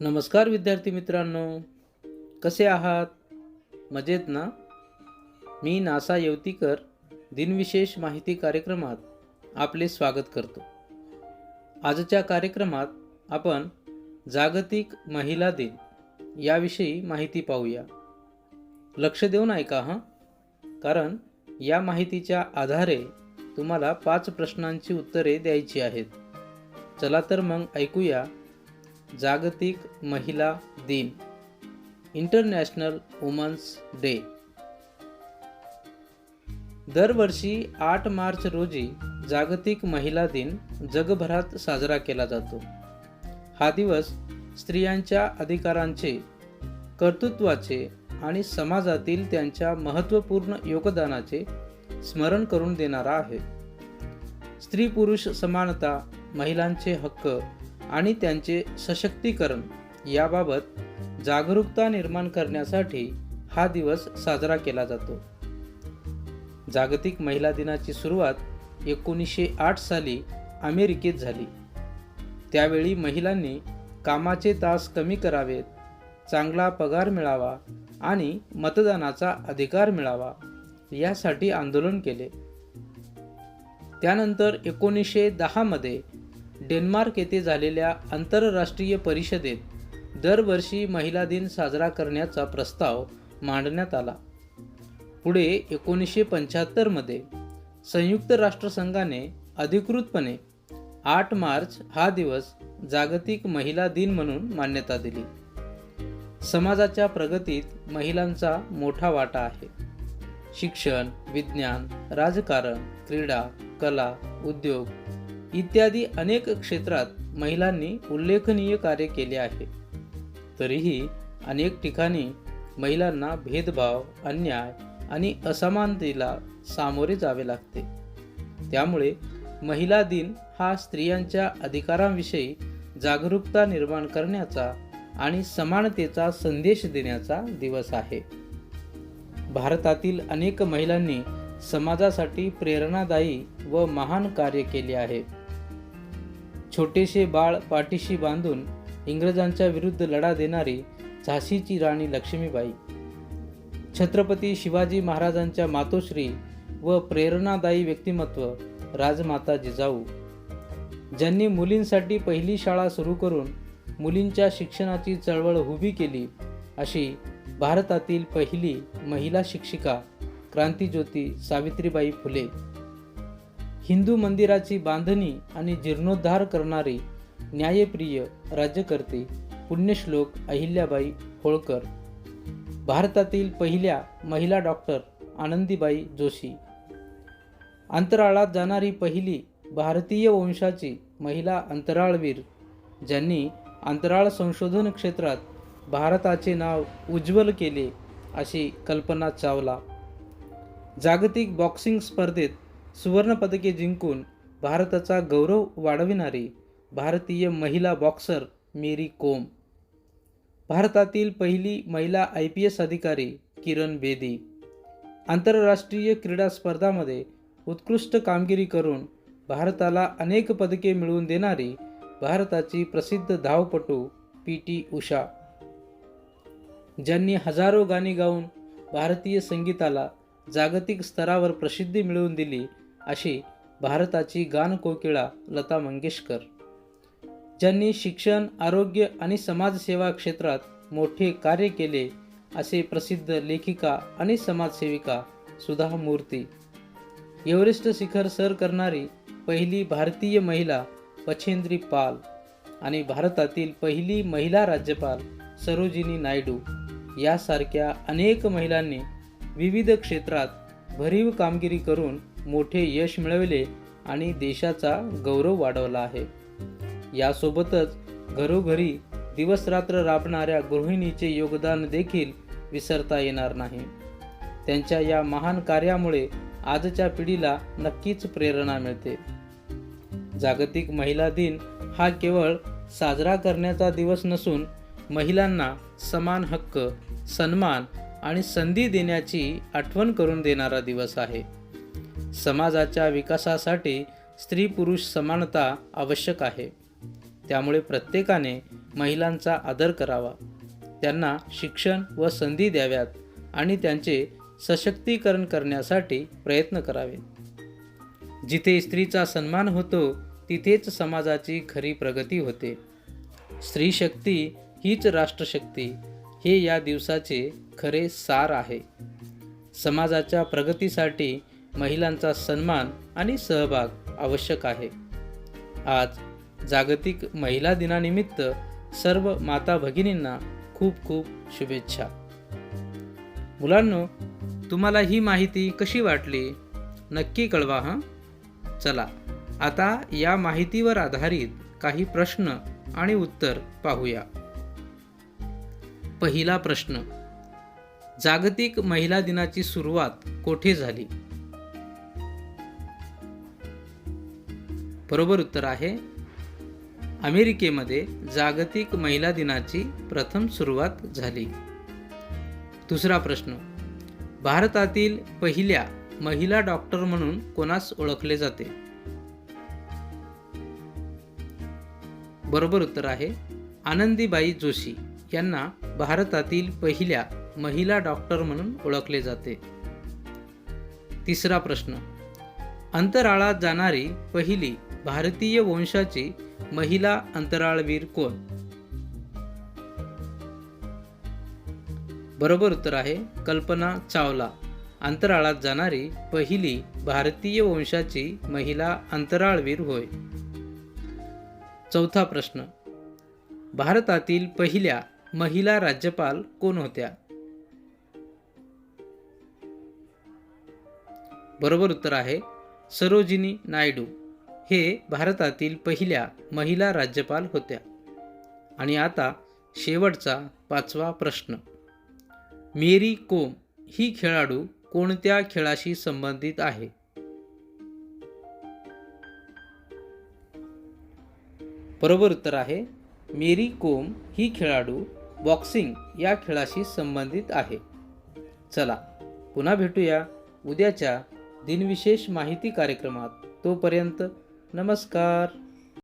नमस्कार विद्यार्थी मित्रांनो, कसे आहात? मजेत ना? मी नासा येवतीकर दिनविशेष माहिती कार्यक्रमात आपले स्वागत करतो. आजच्या कार्यक्रमात आपण जागतिक महिला दिन याविषयी माहिती पाहूया. लक्ष देऊन ऐका हां, कारण या माहितीच्या आधारे तुम्हाला 5 प्रश्नांची उत्तरे द्यायची आहेत. चला तर मग ऐकूया. जागतिक महिला दिन, इंटरनॅशनल वुमन्स डे. दरवर्षी 8 मार्च रोजी जागतिक महिला दिन जगभरात साजरा केला जातो. हा दिवस स्त्रियांच्या अधिकारांचे, कर्तृत्वाचे आणि समाजातील त्यांच्या महत्त्वपूर्ण योगदानाचे स्मरण करून देणारा आहे. स्त्री पुरुष समानता, महिलांचे हक्क आणि त्यांचे सशक्तीकरण याबाबत जागरूकता निर्माण करण्यासाठी हा दिवस साजरा केला जातो. जागतिक महिला दिनाची सुरुवात 1908 साली अमेरिकेत झाली. त्यावेळी महिलांनी कामाचे तास कमी करावेत, चांगला पगार मिळावा आणि मतदानाचा अधिकार मिळावा यासाठी आंदोलन केले. त्यानंतर 1910 मध्ये डेन्मार्क येथे झालेल्या आंतरराष्ट्रीय परिषदेत दरवर्षी महिला दिन साजरा करण्याचा प्रस्ताव मांडण्यात आला. पुढे 1975 मध्ये संयुक्त राष्ट्रसंघाने अधिकृतपणे 8 मार्च हा दिवस जागतिक महिला दिन म्हणून मान्यता दिली. समाजाच्या प्रगतीत महिलांचा मोठा वाटा आहे. शिक्षण, विज्ञान, राजकारण, क्रीडा, कला, उद्योग इत्यादी अनेक क्षेत्रात महिलांनी उल्लेखनीय कार्य केले आहे. तरीही अनेक ठिकाणी महिलांना भेदभाव, अन्याय आणि असमानतेला सामोरे जावे लागते. त्यामुळे महिला दिन हा स्त्रियांच्या अधिकारांविषयी जागरूकता निर्माण करण्याचा आणि समानतेचा संदेश देण्याचा दिवस आहे. भारतातील अनेक महिलांनी समाजासाठी प्रेरणादायी व महान कार्य केले आहे. छोटेसे बाळ पाठीशी बांधून इंग्रजांच्या विरुद्ध लढा देणारी झाशीची राणी लक्ष्मीबाई, छत्रपती शिवाजी महाराजांच्या मातोश्री व प्रेरणादायी व्यक्तिमत्व राजमाता जिजाऊ, ज्यांनी मुलींसाठी पहिली शाळा सुरू करून मुलींच्या शिक्षणाची चळवळ उभी केली, अशी भारतातील पहिली महिला शिक्षिका क्रांतिज्योती सावित्रीबाई फुले, हिंदू मंदिराची बांधणी आणि जीर्णोद्धार करणारी न्यायप्रिय राज्यकर्ती पुण्यश्लोक अहिल्याबाई होळकर, भारतातील पहिल्या महिला डॉक्टर आनंदीबाई जोशी, अंतराळात जाणारी पहिली भारतीय वंशाची महिला अंतराळवीर, ज्यांनी अंतराळ संशोधन क्षेत्रात भारताचे नाव उज्ज्वल केले, अशी कल्पना चावला, जागतिक बॉक्सिंग स्पर्धेत सुवर्णपदके जिंकून भारताचा गौरव वाढविणारी भारतीय महिला बॉक्सर मेरी कोम, भारतातील पहिली महिला IPS अधिकारी किरण बेदी, आंतरराष्ट्रीय क्रीडा स्पर्धांमध्ये उत्कृष्ट कामगिरी करून भारताला अनेक पदके मिळवून देणारी भारताची प्रसिद्ध धावपटू PT उषा, ज्यांनी हजारो गाणी गाऊन भारतीय संगीताला जागतिक स्तरावर प्रसिद्धी मिळवून दिली, अशी भारताची गानकोकिळा लता मंगेशकर, ज्यांनी शिक्षण, आरोग्य आणि समाजसेवा क्षेत्रात मोठे कार्य केले, असे प्रसिद्ध लेखिका आणि समाजसेविका सुधा मूर्ती, एव्हरेस्ट शिखर सर करणारी पहिली भारतीय महिला बछेंद्री पाल आणि भारतातील पहिली महिला राज्यपाल सरोजिनी नायडू यासारख्या अनेक महिलांनी विविध क्षेत्रात भरीव कामगिरी करून मोठे यश मिळवले आणि देशाचा गौरव वाढवला आहे. यासोबतच घरोघरी दिवसरात्र राबणाऱ्या गृहिणीचे योगदान देखील विसरता येणार नाही. त्यांच्या या महान कार्यामुळे आजच्या पिढीला नक्कीच प्रेरणा मिळते. जागतिक महिला दिन हा केवळ साजरा करण्याचा दिवस नसून महिलांना समान हक्क, सन्मान आणि संधी देण्याची आठवण करून देणारा दिवस आहे. समाजाच्या विकासासाठी स्त्री पुरुष समानता आवश्यक आहे. त्यामुळे प्रत्येकाने महिलांचा आदर करावा, त्यांना शिक्षण व संधी द्याव्यात आणि त्यांचे सशक्तीकरण करण्यासाठी प्रयत्न करावे. जिथे स्त्रीचा सन्मान होतो तिथेच समाजाची खरी प्रगती होते. स्त्री शक्ती हीच राष्ट्रशक्ती हे या दिवसाचे खरे सार आहे. समाजाच्या प्रगतीसाठी महिलांचा सन्मान आणि सहभाग आवश्यक आहे. आज जागतिक महिला दिनानिमित्त सर्व माता भगिनींना खूप खूप शुभेच्छा. मुलांनो, तुम्हाला ही माहिती कशी वाटली नक्की कळवा हं. चला आता या माहितीवर आधारित काही प्रश्न आणि उत्तर पाहूया. पहिला प्रश्न, जागतिक महिला दिनाची सुरुवात कोठे झाली? बरोबर उत्तर आहे अमेरिकेमध्ये जागतिक महिला दिनाची प्रथम सुरुवात झाली. दुसरा प्रश्न, भारतातील पहिल्या महिला डॉक्टर म्हणून कोणास ओळखले जाते? बरोबर उत्तर आहे आनंदीबाई जोशी यांना भारतातील पहिल्या महिला डॉक्टर म्हणून ओळखले जाते. तिसरा प्रश्न, अंतराळात जाणारी पहिली भारतीय वंशाची महिला अंतराळवीर कोण? बरोबर उत्तर आहे कल्पना चावला, अंतराळात जाणारी पहिली भारतीय वंशाची महिला अंतराळवीर होय. चौथा प्रश्न, भारतातील पहिल्या महिला राज्यपाल कोण होत्या? बरोबर उत्तर आहे सरोजिनी नायडू हे भारतातील पहिल्या महिला राज्यपाल होत्या. आणि आता शेवटचा पाचवा प्रश्न, मेरी कोम ही खेळाडू कोणत्या खेळाशी संबंधित आहे? बरोबर उत्तर आहे मेरी कोम ही खेळाडू बॉक्सिंग या खेळाशी संबंधित आहे. चला पुन्हा भेटूया उद्याच्या दिनविशेष माहिती कार्यक्रमात. तोपर्यंत नमस्कार.